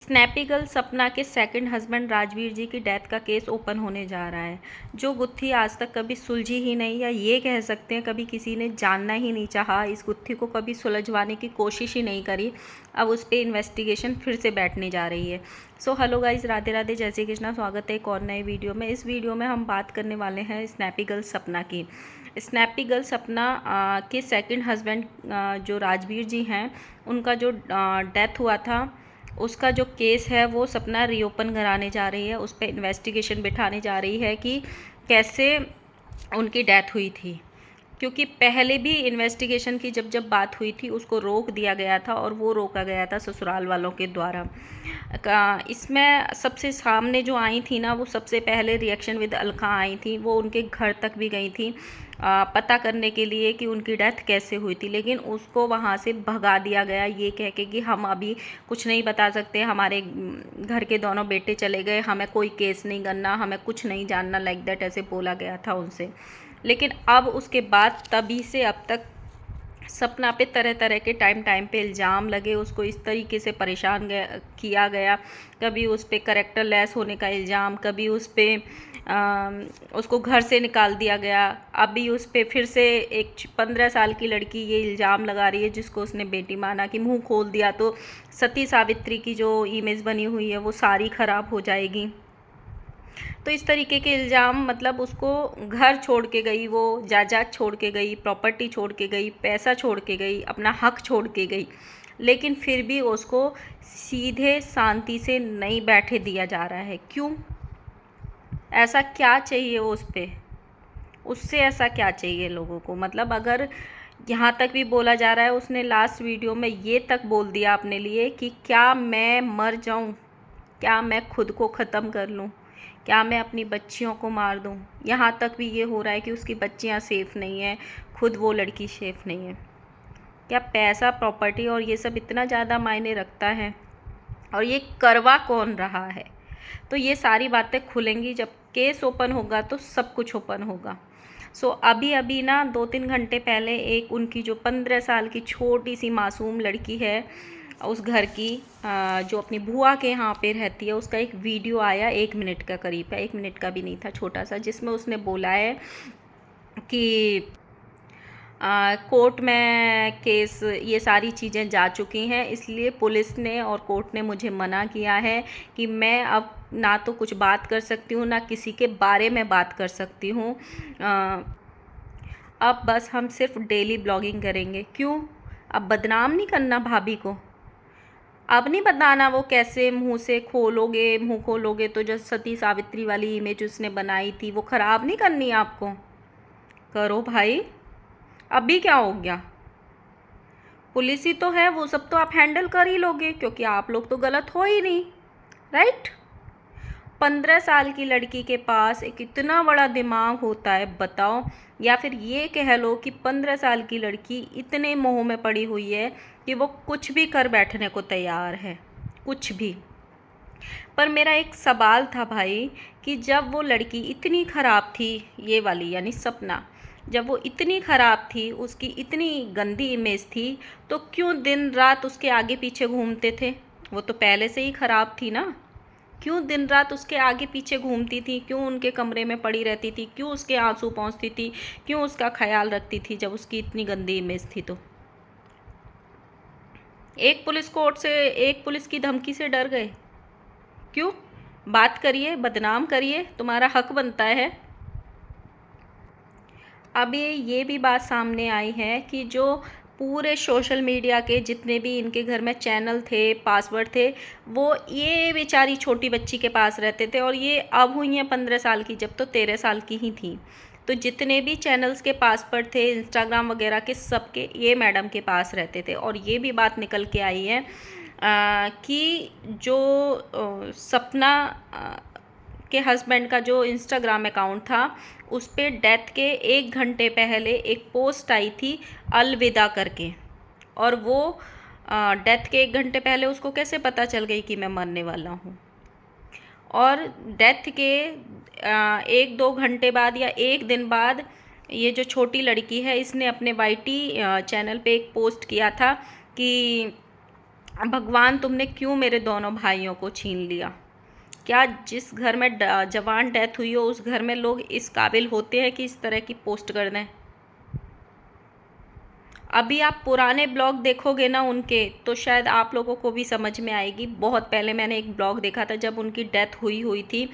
Snappy girl सपना के second husband Rajveer जी की डेथ का केस ओपन होने जा रहा है। जो गुत्थी आज तक कभी सुलझी ही नहीं, या ये कह सकते हैं कभी किसी ने जानना ही नहीं चाहा, इस गुत्थी को कभी सुलझवाने की कोशिश ही नहीं करी, अब उस पर इन्वेस्टिगेशन फिर से बैठने जा रही है। So hello guys, Radhe Radhe, जय श्री कृष्णा। स्वागत है एक और नए वीडियो में। इस वीडियो में हम बात करने वाले हैं स्नैपी गर्ल सपना की। स्नैपी गर्ल सपना के सेकंड हस्बैंड जो राजवीर जी हैं, उनका जो डेथ हुआ था, उसका जो केस है वो सपना रीओपन कराने जा रही है। उस पर इन्वेस्टिगेशन बिठाने जा रही है कि कैसे उनकी डेथ हुई थी, क्योंकि पहले भी इन्वेस्टिगेशन की जब बात हुई थी उसको रोक दिया गया था, और वो रोका गया था ससुराल वालों के द्वारा। इसमें सबसे सामने जो आई थी ना, वो सबसे पहले रिएक्शन विद अलका आई थी। वो उनके घर तक भी गई थी पता करने के लिए कि उनकी डेथ कैसे हुई थी, लेकिन उसको वहाँ से भगा दिया गया ये कह के कि हम अभी कुछ नहीं बता सकते, हमारे घर के दोनों बेटे चले गए, हमें कोई केस नहीं करना, हमें कुछ नहीं जानना, लाइक दैट ऐसे बोला गया था उनसे। लेकिन अब उसके बाद तभी से अब तक सपना पे तरह तरह के टाइम पे इल्ज़ाम लगे, उसको इस तरीके से परेशान किया गया। कभी उस पर करेक्टर लेस होने का इल्ज़ाम, कभी उस पर उसको घर से निकाल दिया गया। अभी उस पर फिर से एक 15 साल की लड़की ये इल्ज़ाम लगा रही है, जिसको उसने बेटी माना, कि मुंह खोल दिया तो सती सावित्री की जो इमेज बनी हुई है वो सारी ख़राब हो जाएगी। तो इस तरीके के इल्ज़ाम, मतलब उसको घर छोड़ के गई, वो जायदाद छोड़ के गई, प्रॉपर्टी छोड़ के गई, पैसा छोड़ के गई, अपना हक छोड़ के गई, लेकिन फिर भी उसको सीधे शांति से नहीं बैठे दिया जा रहा है। क्यों? ऐसा क्या चाहिए उस पे? उससे ऐसा क्या चाहिए लोगों को? मतलब अगर यहाँ तक भी बोला जा रहा है, उसने लास्ट वीडियो में ये तक बोल दिया अपने लिए कि क्या मैं मर जाऊँ, क्या मैं खुद को ख़त्म कर लूँ, क्या मैं अपनी बच्चियों को मार दूँ। यहाँ तक भी ये हो रहा है कि उसकी बच्चियाँ सेफ़ नहीं हैं, खुद वो लड़की सेफ़ नहीं है। क्या पैसा, प्रॉपर्टी और ये सब इतना ज़्यादा मायने रखता है? और ये करवा कौन रहा है? तो ये सारी बातें खुलेंगी जब केस ओपन होगा, तो सब कुछ ओपन होगा। सो अभी ना 2-3 घंटे पहले एक उनकी जो 15 साल की छोटी सी मासूम लड़की है उस घर की, जो अपनी बुआ के यहाँ पे रहती है, उसका एक वीडियो आया, 1 मिनट का करीब है, 1 मिनट का भी नहीं था, छोटा सा, जिसमें उसने बोला है कि कोर्ट में केस, ये सारी चीज़ें जा चुकी हैं, इसलिए पुलिस ने और कोर्ट ने मुझे मना किया है कि मैं अब ना तो कुछ बात कर सकती हूँ, ना किसी के बारे में बात कर सकती हूँ। अब बस हम सिर्फ डेली ब्लॉगिंग करेंगे। क्यों? अब बदनाम नहीं करना भाभी को, अब नहीं बताना वो कैसे मुंह खोलोगे तो जो सती सावित्री वाली इमेज उसने बनाई थी वो ख़राब नहीं करनी आपको। करो भाई, अभी क्या हो गया? पुलिस ही तो है, वो सब तो आप हैंडल कर ही लोगे, क्योंकि आप लोग तो गलत हो ही नहीं, राइट? 15 साल की लड़की के पास एक इतना बड़ा दिमाग होता है, बताओ। या फिर ये कह लो कि 15 साल की लड़की इतने मोह में पड़ी हुई है कि वो कुछ भी कर बैठने को तैयार है, कुछ भी। पर मेरा एक सवाल था भाई, कि जब वो लड़की इतनी ख़राब थी, ये वाली यानी सपना, जब वो इतनी ख़राब थी, उसकी इतनी गंदी इमेज थी, तो क्यों दिन रात उसके आगे पीछे घूमते थे? वो तो पहले से ही ख़राब थी ना, क्यों दिन रात उसके आगे पीछे घूमती थी? क्यों उनके कमरे में पड़ी रहती थी? क्यों उसके आंसू पहुँचती थी? क्यों उसका ख्याल रखती थी जब उसकी इतनी गंदी इमेज थी? तो एक पुलिस की धमकी से डर गए? क्यों? बात करिए, बदनाम करिए, तुम्हारा हक बनता है। अब ये भी बात सामने आई है कि जो पूरे सोशल मीडिया के जितने भी इनके घर में चैनल थे, पासवर्ड थे, वो ये बेचारी छोटी बच्ची के पास रहते थे, और ये अब हुई हैं 15 साल की, जब तो 13 साल की ही थी। तो जितने भी चैनल्स के पासवर्ड थे, इंस्टाग्राम वगैरह के, सबके ये मैडम के पास रहते थे। और ये भी बात निकल के आई है कि जो सपना के हस्बैंड का जो इंस्टाग्राम अकाउंट था, उस पर डेथ के 1 घंटे पहले एक पोस्ट आई थी अलविदा करके। और वो डेथ के 1 घंटे पहले उसको कैसे पता चल गई कि मैं मरने वाला हूँ? और डेथ के 1-2 घंटे बाद या 1 दिन बाद ये जो छोटी लड़की है, इसने अपने वाईटी चैनल पे एक पोस्ट किया था कि भगवान तुमने क्यों मेरे दोनों भाइयों को छीन लिया? क्या जिस घर में जवान डेथ हुई हो उस घर में लोग इस काबिल होते हैं कि इस तरह की पोस्ट कर दें? अभी आप पुराने ब्लॉग देखोगे ना उनके, तो शायद आप लोगों को भी समझ में आएगी। बहुत पहले मैंने एक ब्लॉग देखा था जब उनकी डेथ हुई थी।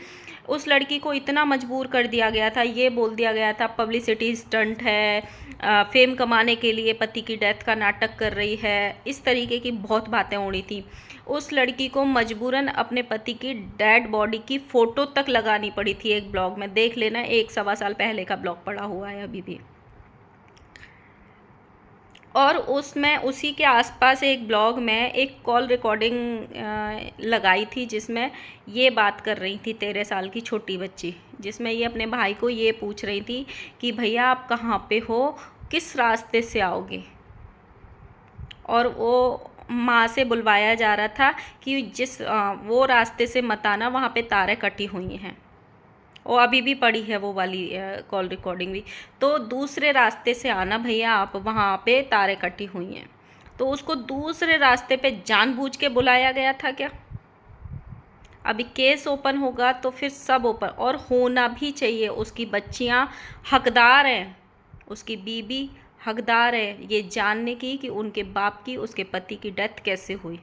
उस लड़की को इतना मजबूर कर दिया गया था, ये बोल दिया गया था पब्लिसिटी स्टंट है, फेम कमाने के लिए पति की डेथ का नाटक कर रही है, इस तरीके की बहुत बातें उड़ी थी। उस लड़की को मजबूरन अपने पति की डेड बॉडी की फ़ोटो तक लगानी पड़ी थी एक ब्लॉग में। देख लेना, 1-1.25 साल पहले का ब्लॉग पड़ा हुआ है अभी भी। और उसमें उसी के आसपास एक ब्लॉग में एक कॉल रिकॉर्डिंग लगाई थी जिसमें ये बात कर रही थी 13 साल की छोटी बच्ची, जिसमें ये अपने भाई को ये पूछ रही थी कि भैया आप कहाँ पे हो, किस रास्ते से आओगे। और वो माँ से बुलवाया जा रहा था कि वो रास्ते से मत आना, वहाँ पे तारें कटी हुई हैं। और अभी भी पड़ी है वो वाली कॉल रिकॉर्डिंग भी। तो दूसरे रास्ते से आना भैया, आप वहाँ पे तारें कटी हुई हैं। तो उसको दूसरे रास्ते पे जानबूझ के बुलाया गया था क्या? अभी केस ओपन होगा तो फिर सब ओपन, और होना भी चाहिए। उसकी बच्चियाँ हकदार हैं, उसकी बीबी हकदार है ये जानने की कि उनके बाप की, उसके पति की डेथ कैसे हुई।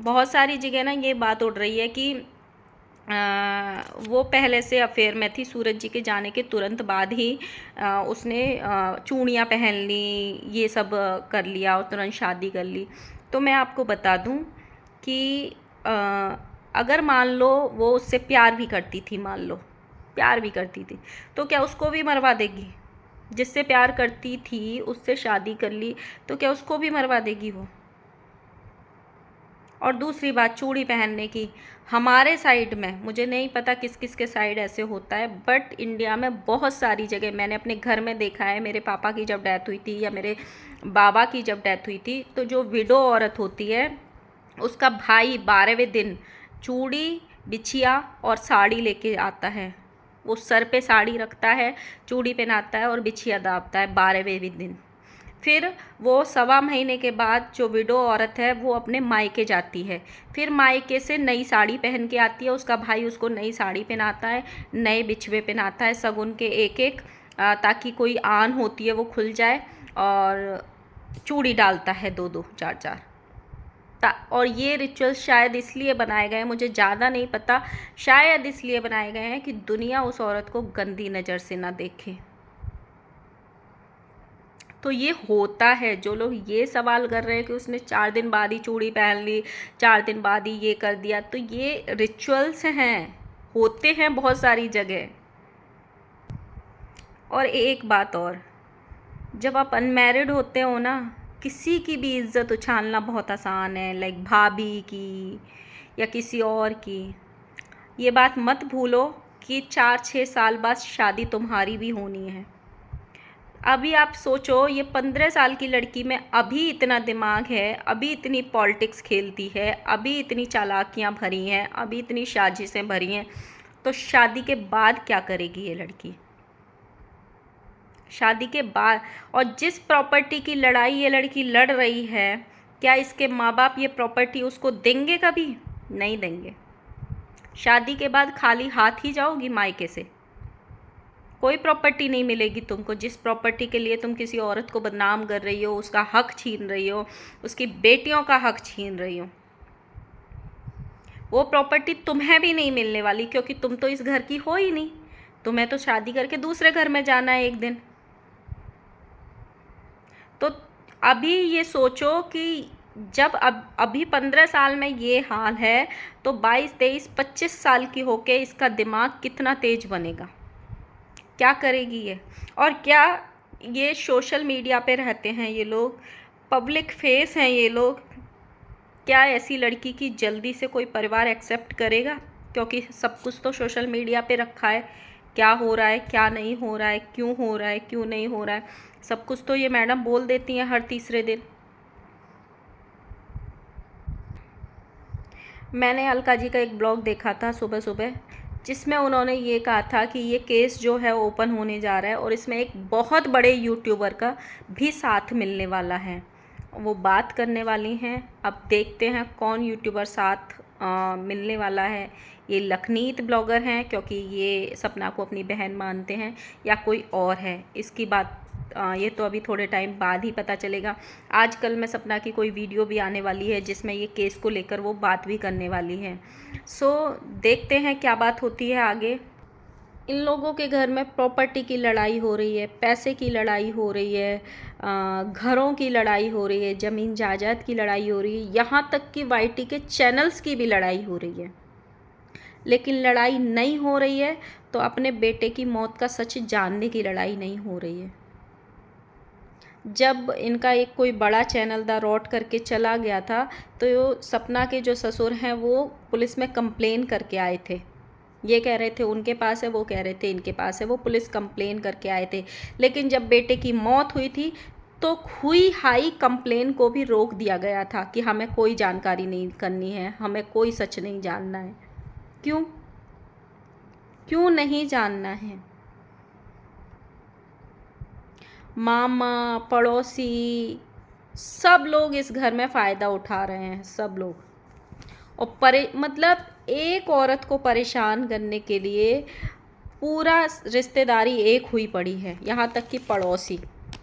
बहुत सारी जगह ना ये बात उड़ रही है कि वो पहले से अफेयर में थी। सूरज जी के जाने के तुरंत बाद ही उसने चूड़ियाँ पहन ली, ये सब कर लिया और तुरंत शादी कर ली। तो मैं आपको बता दूं कि अगर मान लो वो उससे प्यार भी करती थी, मान लो प्यार भी करती थी, तो क्या उसको भी मरवा देगी? जिससे प्यार करती थी उससे शादी कर ली, तो क्या उसको भी मरवा देगी वो? और दूसरी बात चूड़ी पहनने की, हमारे साइड में, मुझे नहीं पता किस किस के साइड ऐसे होता है, बट इंडिया में बहुत सारी जगह मैंने अपने घर में देखा है। मेरे पापा की जब डेथ हुई थी या मेरे बाबा की जब डेथ हुई थी, तो जो विडो औरत होती है उसका भाई 12वें दिन चूड़ी, बिछिया और साड़ी लेके आता है। वो सर पे साड़ी रखता है, चूड़ी पहनाता है और बिछिया दाबता है 12वें दिन। फिर वो 1.25 महीने के बाद जो विडो औरत है वो अपने मायके जाती है, फिर मायके से नई साड़ी पहन के आती है। उसका भाई उसको नई साड़ी पहनाता है, नए बिछवे पहनाता है, शगुन के एक एक, ताकि कोई आन होती है वो खुल जाए, और चूड़ी डालता है 2-2, 4-4। और ये रिचुअल शायद इसलिए बनाए गए हैं, मुझे ज़्यादा नहीं पता, शायद इसलिए बनाए गए हैं कि दुनिया उस औरत को गंदी नज़र से ना देखे। तो ये होता है। जो लोग ये सवाल कर रहे हैं कि उसने 4 दिन बाद ही चूड़ी पहन ली, 4 दिन बाद ही ये कर दिया, तो ये रिचुअल्स हैं, होते हैं बहुत सारी जगह। और एक बात और, जब आप अनमैरिड होते हो ना, किसी की भी इज्जत उछालना बहुत आसान है, लाइक भाभी की या किसी और की। ये बात मत भूलो कि 4-6 साल बाद शादी तुम्हारी भी होनी है। अभी आप सोचो, ये 15 साल की लड़की में अभी इतना दिमाग है, अभी इतनी पॉलिटिक्स खेलती है, अभी इतनी चालाकियां भरी हैं, अभी इतनी साजिशें भरी हैं, तो शादी के बाद क्या करेगी ये लड़की? शादी के बाद, और जिस प्रॉपर्टी की लड़ाई ये लड़की लड़ रही है, क्या इसके माँ बाप ये प्रॉपर्टी उसको देंगे? कभी नहीं देंगे। शादी के बाद खाली हाथ ही जाओगी मायके से, कोई प्रॉपर्टी नहीं मिलेगी तुमको। जिस प्रॉपर्टी के लिए तुम किसी औरत को बदनाम कर रही हो, उसका हक छीन रही हो, उसकी बेटियों का हक छीन रही हो, वो प्रॉपर्टी तुम्हें भी नहीं मिलने वाली, क्योंकि तुम तो इस घर की हो ही नहीं। तुम्हें तो शादी करके दूसरे घर में जाना है एक दिन। तो अभी ये सोचो कि जब अभी 15 साल में ये हाल है, तो 22, 23, 25 साल की होके इसका दिमाग कितना तेज बनेगा? क्या करेगी ये? और क्या ये सोशल मीडिया पे रहते हैं ये लोग, पब्लिक फेस हैं ये लोग, क्या ऐसी लड़की की जल्दी से कोई परिवार एक्सेप्ट करेगा? क्योंकि सब कुछ तो सोशल मीडिया पे रखा है, क्या हो रहा है, क्या नहीं हो रहा है, क्यों हो रहा है, क्यों नहीं हो रहा है, सब कुछ तो ये मैडम बोल देती हैं हर तीसरे दिन। मैंने अलका जी का एक ब्लॉग देखा था सुबह सुबह, जिसमें उन्होंने ये कहा था कि ये केस जो है ओपन होने जा रहा है और इसमें एक बहुत बड़े यूट्यूबर का भी साथ मिलने वाला है। वो बात करने वाली हैं। अब देखते हैं कौन यूट्यूबर साथ मिलने वाला है। ये लखनीत ब्लॉगर हैं क्योंकि ये सपना को अपनी बहन मानते हैं, या कोई और है, इसकी बात ये तो अभी थोड़े टाइम बाद ही पता चलेगा। आजकल में सपना की कोई वीडियो भी आने वाली है जिसमें ये केस को लेकर वो बात भी करने वाली है। सो देखते हैं क्या बात होती है आगे। इन लोगों के घर में प्रॉपर्टी की लड़ाई हो रही है, पैसे की लड़ाई हो रही है, घरों की लड़ाई हो रही है, ज़मीन जायदाद की लड़ाई हो रही है, यहाँ तक कि वाईटी के चैनल्स की भी लड़ाई हो रही है। लेकिन लड़ाई नहीं हो रही है तो अपने बेटे की मौत का सच जानने की लड़ाई नहीं हो रही है। जब इनका एक कोई बड़ा चैनल द रॉट करके चला गया था तो सपना के जो ससुर हैं वो पुलिस में कंप्लेन करके आए थे। ये कह रहे थे उनके पास है, वो कह रहे थे इनके पास है, वो पुलिस कंप्लेन करके आए थे। लेकिन जब बेटे की मौत हुई थी तो हुई हाई कंप्लेन को भी रोक दिया गया था कि हमें कोई जानकारी नहीं करनी है, हमें कोई सच नहीं जानना है। क्यों क्यों नहीं जानना है? मामा, पड़ोसी, सब लोग इस घर में फ़ायदा उठा रहे हैं, सब लोग। और मतलब एक औरत को परेशान करने के लिए पूरा रिश्तेदारी एक हुई पड़ी है, यहाँ तक कि पड़ोसी।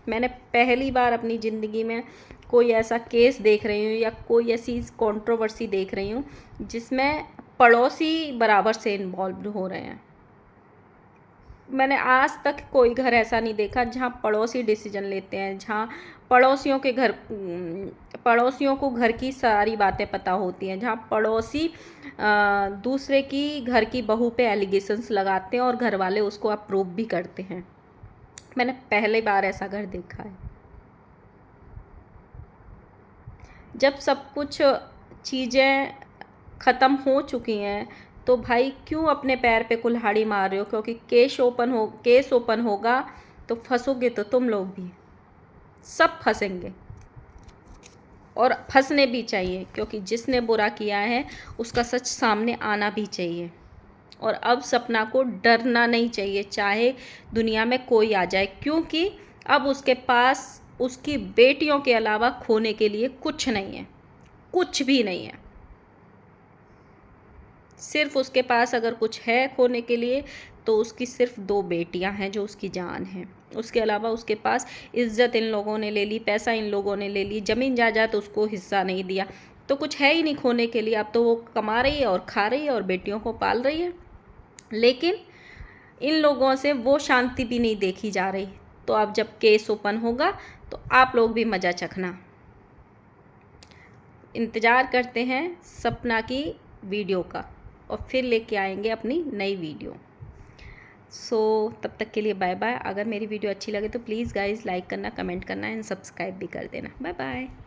मैंने पहली बार अपनी ज़िंदगी में कोई ऐसा केस देख रही हूँ या कोई ऐसी कंट्रोवर्सी देख रही हूँ जिसमें पड़ोसी बराबर से इन्वॉल्व हो रहे हैं। मैंने आज तक कोई घर ऐसा नहीं देखा जहाँ पड़ोसी डिसीजन लेते हैं, जहाँ पड़ोसियों को घर की सारी बातें पता होती हैं, जहाँ पड़ोसी दूसरे की घर की बहू पे एलिगेशंस लगाते हैं और घर वाले उसको अप्रूव भी करते हैं। मैंने पहली बार ऐसा घर देखा है। जब सब कुछ चीज़ें ख़त्म हो चुकी हैं तो भाई क्यों अपने पैर पे कुल्हाड़ी मार रहे हो? क्योंकि केस ओपन होगा तो फंसोगे तो तुम लोग भी, सब फंसेंगे। और फंसने भी चाहिए क्योंकि जिसने बुरा किया है उसका सच सामने आना भी चाहिए। और अब सपना को डरना नहीं चाहिए, चाहे दुनिया में कोई आ जाए, क्योंकि अब उसके पास उसकी बेटियों के अलावा खोने के लिए कुछ नहीं है, कुछ भी नहीं है। सिर्फ उसके पास अगर कुछ है खोने के लिए तो उसकी सिर्फ 2 बेटियां हैं जो उसकी जान हैं। उसके अलावा उसके पास इज्जत इन लोगों ने ले ली, पैसा इन लोगों ने ले ली, ज़मीन जायदाद उसको हिस्सा नहीं दिया, तो कुछ है ही नहीं खोने के लिए। अब तो वो कमा रही है और खा रही है और बेटियों को पाल रही है, लेकिन इन लोगों से वो शांति भी नहीं देखी जा रही। तो अब जब केस ओपन होगा तो आप लोग भी मज़ा चखना। इंतज़ार करते हैं सपना की वीडियो का और फिर लेके आएंगे अपनी नई वीडियो। तब तक के लिए बाय बाय। अगर मेरी वीडियो अच्छी लगे तो प्लीज़ गाइज़ लाइक करना, कमेंट करना एंड सब्सक्राइब भी कर देना। Bye bye.